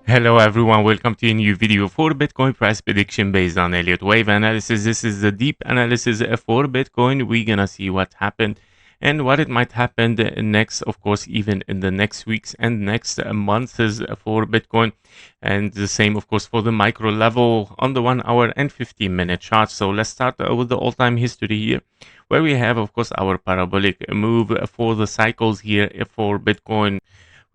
Hello everyone, welcome to a new video for Bitcoin price prediction based on Elliott Wave analysis. This is the deep analysis for Bitcoin. We're gonna see what happened and what it might happen next, of course, even in the next weeks and next months for Bitcoin. And the same, of course, for the micro level on the 1 hour and 15-minute chart. So let's start with the all-time history here, where we have, of course, our parabolic move for the cycles here for Bitcoin.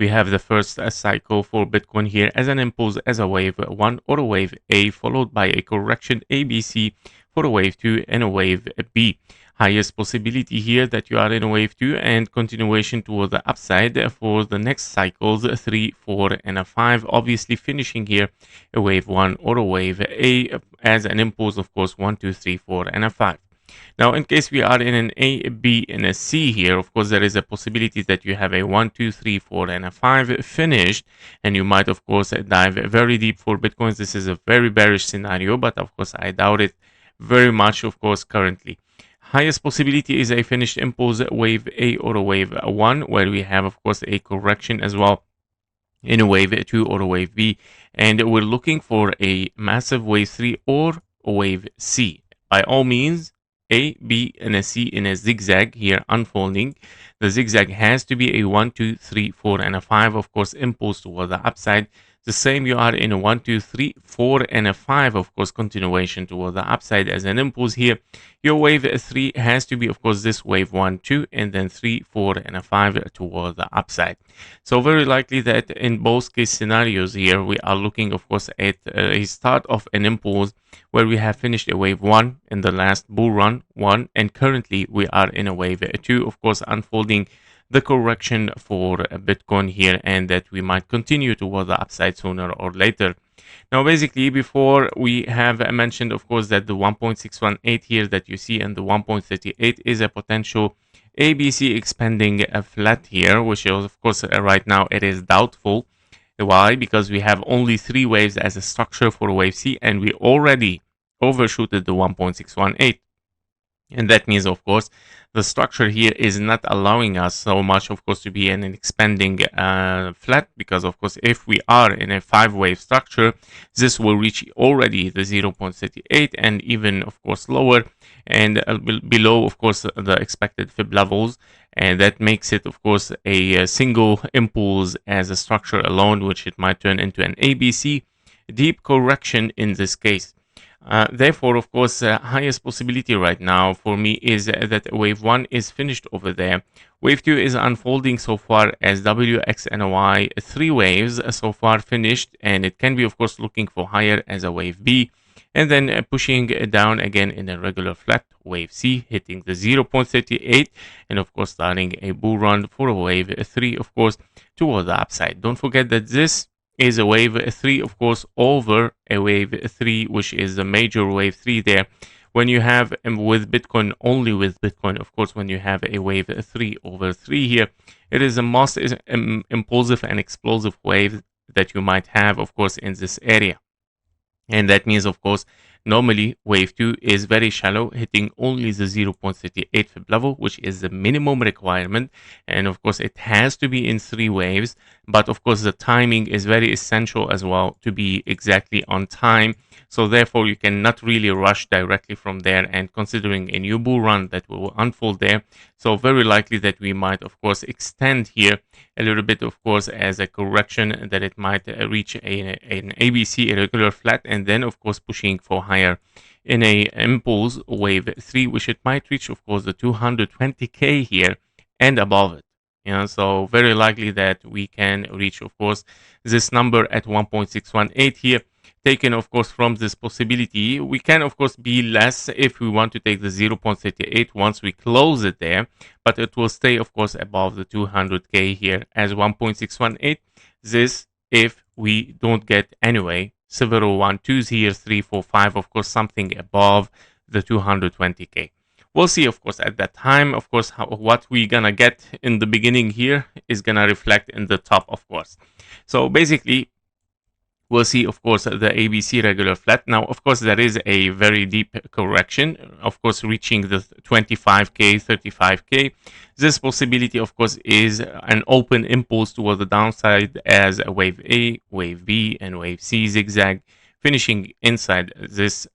We have the first cycle for Bitcoin here as an impulse as a wave 1 or a wave A, followed by a correction ABC for a wave 2 and a wave B. Highest possibility here that you are in a wave 2 and continuation toward the upside for the next cycles 3, 4 and a 5. Obviously finishing here a wave 1 or a wave A as an impulse, of course, 1, 2, 3, 4 and a 5. Now, in case we are in an A, B, and a C here, of course, there is a possibility that you have a 1, 2, 3, 4, and a 5 finished, and you might, of course, dive very deep for Bitcoins. This is a very bearish scenario, but of course, I doubt it very much, of course, currently. Highest possibility is a finished impulse wave A or a wave 1, where we have, of course, a correction as well in a wave 2 or a wave B, and we're looking for a massive wave 3 or a wave C. By all means, A, B, and a C in a zigzag here unfolding. The zigzag has to be a 1, 2, 3, 4, and a 5, of course, impulse toward the upside. The same you are in a 1, 2, 3, 4, and a 5, of course, continuation toward the upside as an impulse here. Your wave 3 has to be, of course, this wave 1, 2, and then 3, 4, and a 5 toward the upside. So very likely that in both case scenarios here, we are looking, of course, at a start of an impulse where we have finished a wave 1 in the last bull run 1, and currently we are in a wave 2, of course, unfolding the correction for Bitcoin here, and that we might continue toward the upside sooner or later. Now, basically, before we have mentioned, of course, that the 1.618 here that you see and the 1.38 is a potential ABC expanding flat here, which is, of course, right now it is doubtful. Why? Because we have only 3 waves as a structure for wave C, and we already overshooted the 1.618. And that means, of course, the structure here is not allowing us so much, of course, to be in an expanding flat, because, of course, if we are in a 5-wave structure, this will reach already the 0.38 and even, of course, lower and below, of course, the expected fib levels. And that makes it, of course, a single impulse as a structure alone, which it might turn into an ABC deep correction in this case. Therefore, of course, highest possibility right now for me is that wave 1 is finished over there. Wave 2 is unfolding so far as W, X, and Y, 3 waves so far finished, and it can be, of course, looking for higher as a wave B, and then pushing down again in a regular flat wave C, hitting the 0.38, and of course starting a bull run for a wave 3, of course, toward the upside. Don't forget that this is a wave 3, of course, over a wave 3, which is a major wave 3 there. When you have with Bitcoin, only with Bitcoin, of course, when you have a wave 3 over 3 here, it is the most impulsive and explosive wave that you might have, of course, in this area. And that means, of course, normally wave 2 is very shallow, hitting only the 0.38 fib level, which is the minimum requirement. And of course, it has to be in 3 waves. But of course, the timing is very essential as well to be exactly on time. So therefore, you cannot really rush directly from there, and considering a new bull run that will unfold there. So very likely that we might, of course, extend here a little bit, of course, as a correction, that it might reach an ABC, irregular flat, and then, of course, pushing for higher in a impulse wave 3, which it might reach, of course, the 220K here and above it. So very likely that we can reach, of course, this number at 1.618 here. Taken, of course, from this possibility, we can, of course, be less if we want to take the 0.38 once we close it there, but it will stay, of course, above the 200K here as 1.618. This if we don't get anyway several 1-2s here, 3, 4, 5, of course, something above the 220K. We'll see, of course, at that time, of course, what we're gonna get in the beginning here is gonna reflect in the top, of course. So basically, we'll see, of course, the ABC regular flat. Now, of course, there is a very deep correction, of course, reaching the 25K, 35K. This possibility, of course, is an open impulse toward the downside as a wave A, wave B, and wave C zigzag, finishing inside this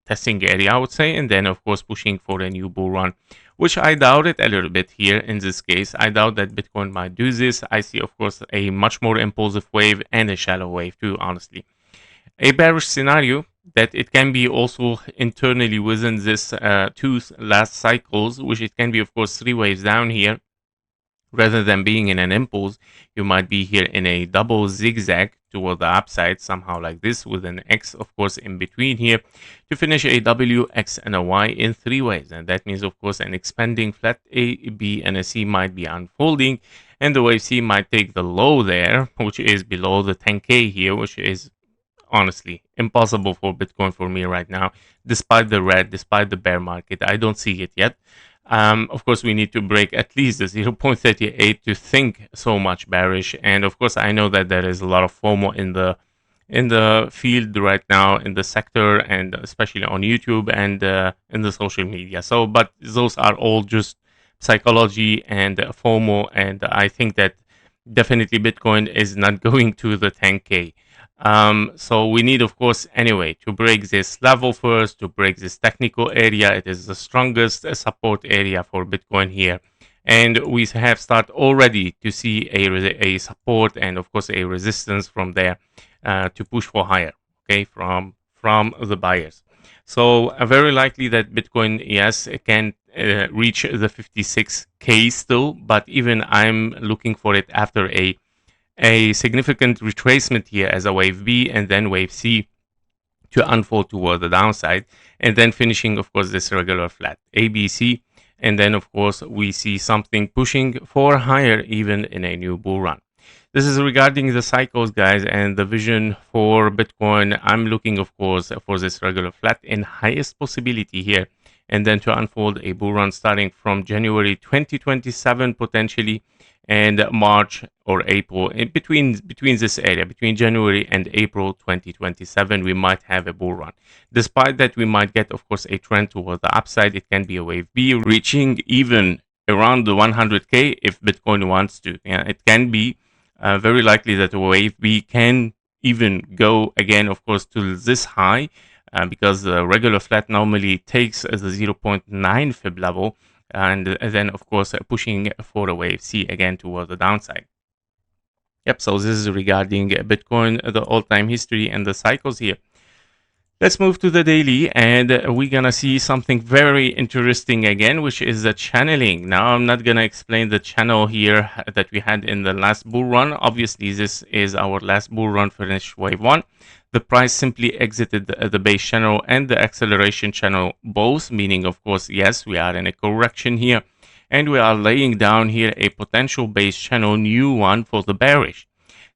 testing area, I would say, and then, of course, pushing for a new bull run, which I doubt it a little bit here in this case. I doubt that Bitcoin might do this. I see, of course, a much more impulsive wave and a shallow wave too, honestly. A bearish scenario that it can be also internally within this two last cycles, which it can be, of course, three waves down here. Rather than being in an impulse, you might be here in a double zigzag toward the upside, somehow like this, with an X, of course, in between here, to finish a W, X, and a Y in three waves. And that means, of course, an expanding flat A, B, and a C might be unfolding, and the wave C might take the low there, which is below the 10K here, which is honestly impossible for Bitcoin for me right now, despite the red, despite the bear market. I don't see it yet. Of course, we need to break at least the 0.38 to think so much bearish. And of course, I know that there is a lot of FOMO in the field right now, in the sector, and especially on YouTube and in the social media. So, but those are all just psychology and FOMO, and I think that definitely Bitcoin is not going to the 10K. So we need, of course, anyway, to break this level first, to break this technical area. It is the strongest support area for Bitcoin here. And we have started already to see a support and, of course, a resistance from there to push for higher, okay, from the buyers. So very likely that Bitcoin, yes, it can reach the 56K still, but even I'm looking for it after a significant retracement here as a wave B and then wave C to unfold toward the downside, and then finishing, of course, this regular flat ABC, and then, of course, we see something pushing for higher even in a new bull run. This is regarding the cycles, guys, and the vision for Bitcoin. I'm looking, of course, for this regular flat in highest possibility here, and then to unfold a bull run starting from January 2027 potentially, and March or April, in between this area, between January and April 2027, we might have a bull run. Despite that, we might get, of course, a trend toward the upside. It can be a wave B, reaching even around the 100K if Bitcoin wants to. Yeah, it can be very likely that a wave B can even go again, of course, to this high, because the regular flat normally takes the 0.9 fib level, and then, of course, pushing for a wave C again toward the downside. Yep, so this is regarding Bitcoin, the all-time history and the cycles here. Let's move to the daily, and we're gonna see something very interesting again, which is the channeling. Now, I'm not gonna explain the channel here that we had in the last bull run. Obviously, this is our last bull run, finished wave one. The price simply exited the base channel and the acceleration channel both, meaning, of course, yes, we are in a correction here, and we are laying down here a potential base channel, new one for the bearish.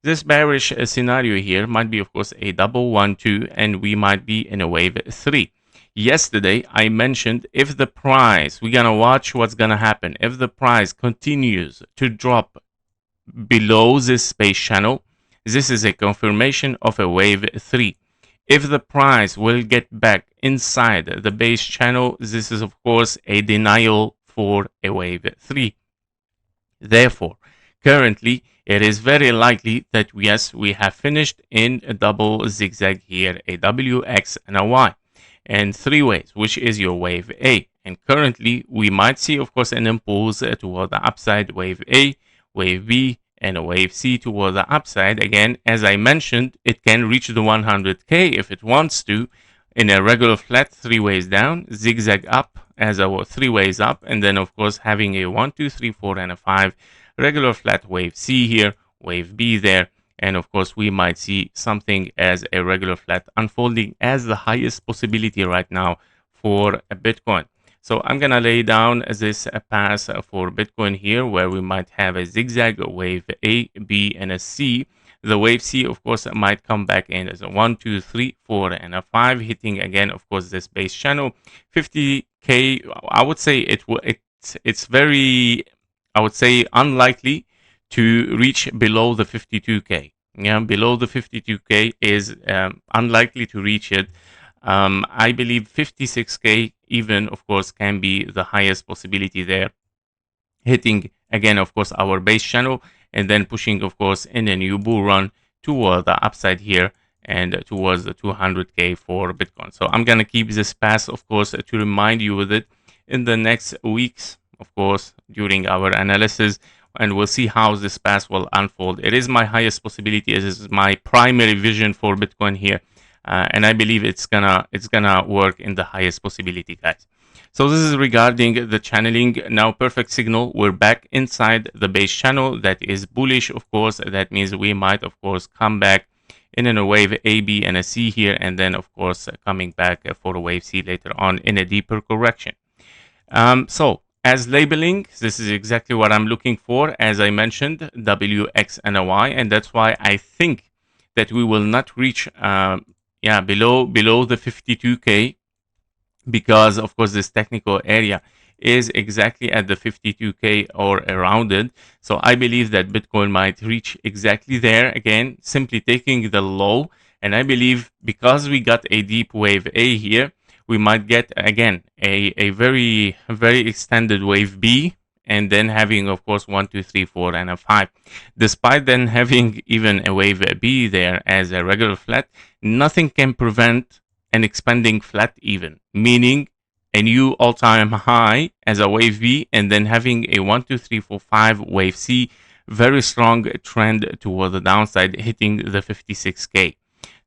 This bearish scenario here might be, of course, a double 1-2, and we might be in a wave 3. Yesterday, I mentioned if the price, we're going to watch what's going to happen. If the price continues to drop below this base channel, this is a confirmation of a wave 3. If the price will get back inside the base channel, this is, of course, a denial for a wave 3. Therefore, currently, it is very likely that, yes, we have finished in a double zigzag here, a W, X, and a Y, and three waves, which is your wave A. And currently, we might see, of course, an impulse toward the upside, wave A, wave B, and a wave C toward the upside. Again, as I mentioned, it can reach the 100K if it wants to, in a regular flat, three ways down, zigzag up as a three ways up, and then, of course, having a 1, 2, 3, 4, and a 5 regular flat, wave C here, wave B there, and of course we might see something as a regular flat unfolding as the highest possibility right now for a Bitcoin. So I'm gonna lay down this path for Bitcoin here, where we might have a zigzag, a wave A, B, and a C. The wave C, of course, might come back in as a 1, 2, 3, 4, and a 5, hitting again, of course, this base channel. 50K, I would say it's very, I would say, unlikely to reach below the 52K. Yeah, below the 52K is unlikely to reach it. I believe 56K even, of course, can be the highest possibility there, hitting again, of course, our base channel, and then pushing, of course, in a new bull run toward the upside here and towards the 200K for Bitcoin. So I'm going to keep this path, of course, to remind you with it in the next weeks, of course, during our analysis, and we'll see how this path will unfold. It is my highest possibility. It is my primary vision for Bitcoin here, and I believe it's gonna work in the highest possibility, guys. So this is regarding the channeling. Now, perfect signal. We're back inside the base channel. That is bullish, of course. That means we might, of course, come back in a wave A, B, and a C here, and then, of course, coming back for a wave C later on in a deeper correction. So as labeling, this is exactly what I'm looking for. As I mentioned, W, X, and a Y, and that's why I think that we will not reach, below the 52K, because of course this technical area is exactly at the 52K or around it. So I believe that Bitcoin might reach exactly there again, simply taking the low. And I believe because we got a deep wave A here, we might get again a very extended wave B, and then having, of course, 1, 2, 3, 4, and a 5. Despite then having even a wave B there as a regular flat, nothing can prevent an expanding flat even, meaning a new all-time high as a wave V, and then having a 1, 2, 3, 4, 5 wave C, very strong trend toward the downside, hitting the 56K.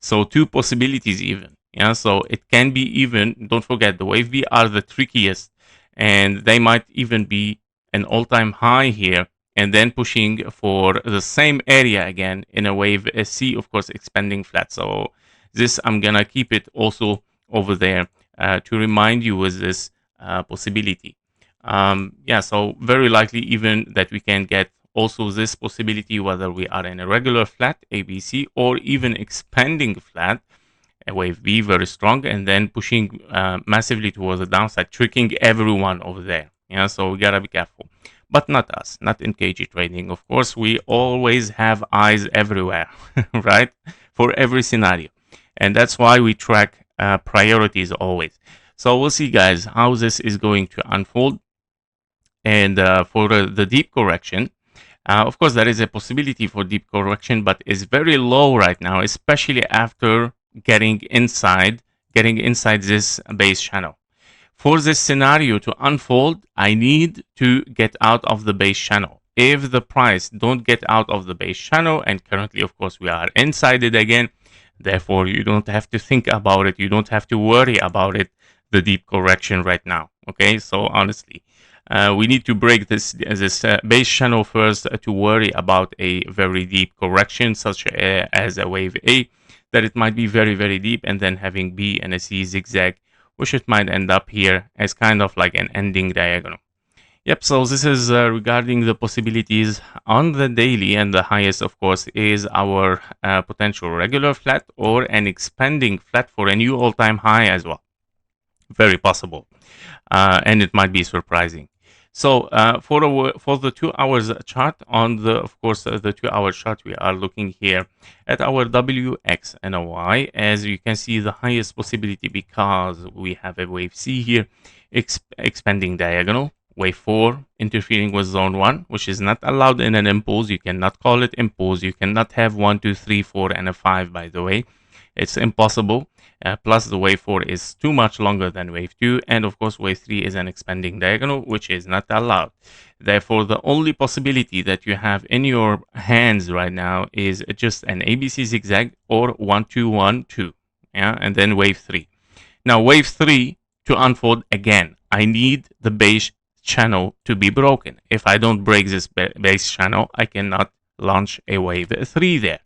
So two possibilities even. Yeah, so it can be even, don't forget, the wave V are the trickiest, and they might even be an all-time high here, and then pushing for the same area again in a wave C, of course, expanding flat. So this, I'm gonna keep it also over there to remind you with this possibility. So very likely even that we can get also this possibility, whether we are in a regular flat, ABC, or even expanding flat, a wave B, very strong, and then pushing massively towards the downside, tricking everyone over there. Yeah, so we gotta be careful. But not us, not in KG trading. Of course, we always have eyes everywhere, right? For every scenario. And that's why we track priorities always. So we'll see, guys, how this is going to unfold. And for the deep correction, of course, there is a possibility for deep correction, but it's very low right now, especially after getting inside this base channel. For this scenario to unfold, I need to get out of the base channel. If the price don't get out of the base channel, and currently, of course, we are inside it again, therefore, you don't have to think about it. You don't have to worry about it, the deep correction right now. Okay, so honestly, we need to break this base channel first to worry about a very deep correction, such as a wave A, that it might be very deep, and then having B and a C zigzag, which it might end up here as kind of like an ending diagonal. Yep, so this is regarding the possibilities on the daily, and the highest, of course, is our potential regular flat or an expanding flat for a new all-time high as well. Very possible, and it might be surprising. So for the 2 hours chart, on the, of course, the 2 hour chart, we are looking here at our W, X, and a Y. As you can see, the highest possibility, because we have a wave C here, expanding diagonal, wave 4 interfering with zone 1, which is not allowed in an impulse. You cannot call it impulse. You cannot have 1, 2, 3, 4, and a 5, by the way. It's impossible. Plus the wave 4 is too much longer than wave 2, and of course wave 3 is an expanding diagonal, which is not allowed. Therefore, the only possibility that you have in your hands right now is just an ABC zigzag or 1, 2, 1, 2, yeah, and then wave 3. Now wave 3 to unfold again, I need the base channel to be broken. If I don't break this base channel, I cannot launch a wave 3 there.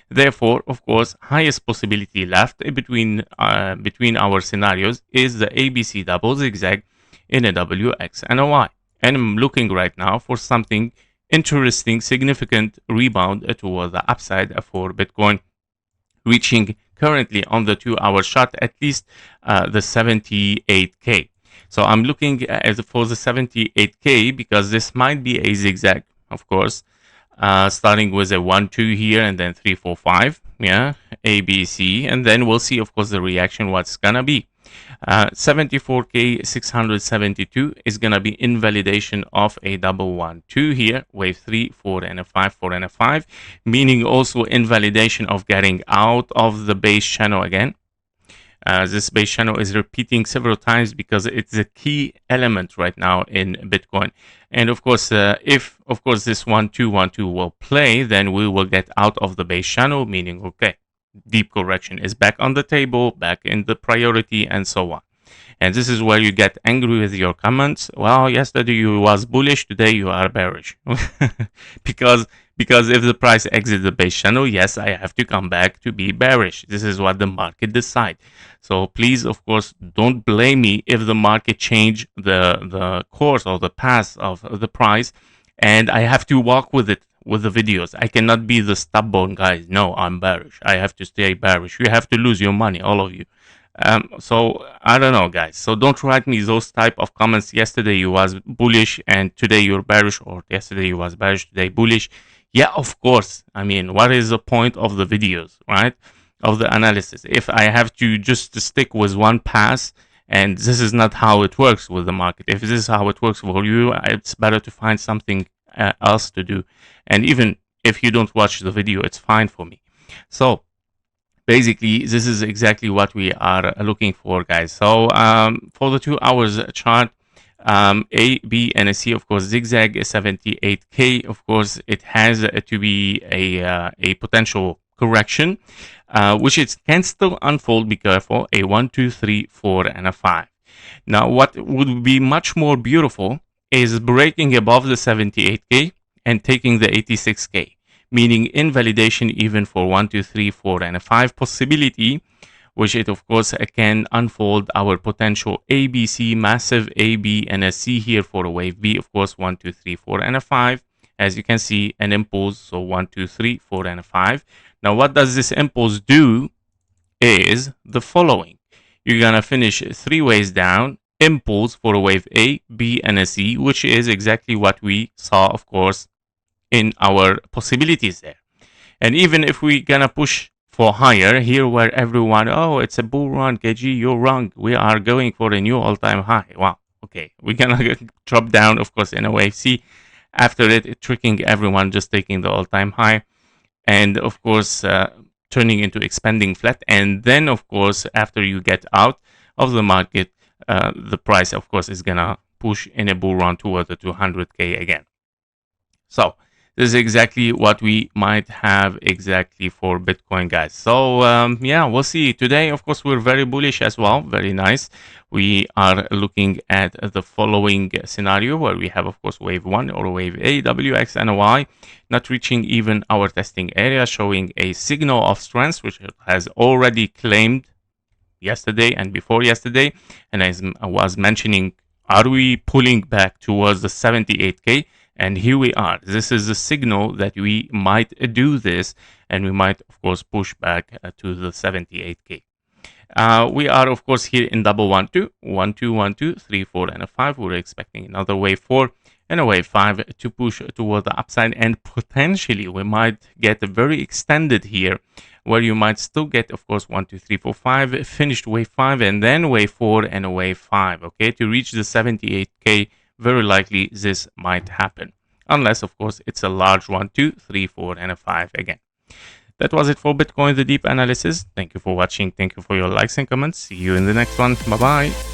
Therefore, of course, highest possibility left between our scenarios is the ABC double zigzag in a W, X, and a Y. And I'm looking right now for something interesting, significant rebound toward the upside for Bitcoin, reaching currently on the 2 hour chart at least the 78K. So I'm looking for the 78K because this might be a zigzag, of course. starting with a 1 2 here and then 3 4 5, yeah, A B C, and then we'll see of course the reaction what's gonna be. 74k 672 is gonna be invalidation of a double 1 2 here, wave 3 4 and a 5 4 and a 5, meaning also invalidation of getting out of the base channel again. This base channel is repeating several times because it's a key element right now in Bitcoin. And of course, if of course this 1 2 1 2 will play, then we will get out of the base channel, meaning okay, deep correction is back on the table, back in the priority, and so on. And this is where you get angry with your comments. Well, yesterday you was bullish, today you are bearish. because if the price exits the base channel, yes, I have to come back to be bearish. This is what the market decides. So please, of course, don't blame me if the market change the course or the path of the price, and I have to walk with it with the videos. I cannot be the stubborn guys. No, I'm bearish. I have to stay bearish. You have to lose your money, all of you. So I don't know, guys. So don't write me those type of comments. Yesterday you was bullish and today you're bearish, or yesterday you was bearish, today bullish. Yeah, of course. I mean, what is the point of the videos, right? Of the analysis. If I have to just stick with one pass, and this is not how it works with the market. If this is how it works for you, it's better to find something else to do. And even if you don't watch the video, it's fine for me. So basically, this is exactly what we are looking for, guys. So for the 2 hours chart, A, B, and C, of course, zigzag 78k. Of course, it has to be a potential correction, which it can still unfold. Be careful. A 1, 2, 3, 4, and a 5. Now, what would be much more beautiful is breaking above the 78k and taking the 86k. Meaning invalidation even for 1, 2, 3, 4, and a 5 possibility, which it of course can unfold our potential ABC, massive A, B, and a C here for a wave B, of course 1, 2, 3, 4, and a 5. As you can see, an impulse, so 1, 2, 3, 4, and a 5. Now what does this impulse do is the following. You're gonna finish 3 ways down, impulse for a wave A, B, and a C, which is exactly what we saw, of course, in our possibilities there. And even if we gonna push for higher here, where everyone, oh, it's a bull run, KG, you're wrong, we are going for a new all-time high. Wow, okay, we're gonna drop down, of course, in a wave C. After it tricking everyone, just taking the all-time high, and of course turning into expanding flat. And then of course, after you get out of the market, the price of course is gonna push in a bull run toward the 200k again. So this is exactly what we might have exactly for Bitcoin, guys. So yeah, we'll see. Today, of course, we're very bullish as well. Very nice. We are looking at the following scenario where we have, of course, wave 1 or wave A, WX, and Y, not reaching even our testing area, showing a signal of strength, which it has already claimed yesterday and before yesterday. And as I was mentioning, are we pulling back towards the 78k? And here we are. This is a signal that we might do this, and we might, of course, push back to the 78k. We are, of course, here in double 1 2, 1 2 1 2, 3 4, and a 5. We're expecting another wave 4 and a wave 5 to push toward the upside, and potentially we might get a very extended here, where you might still get, of course, 1 2 3 4 5, finished wave 5, and then wave 4 and a wave 5. Okay, to reach the 78k. Very likely this might happen, unless of course it's a large 1 2 3 4 and a 5 again. That was it for Bitcoin, the deep analysis. Thank you for watching. Thank you for your likes and comments. See you in the next one. Bye bye.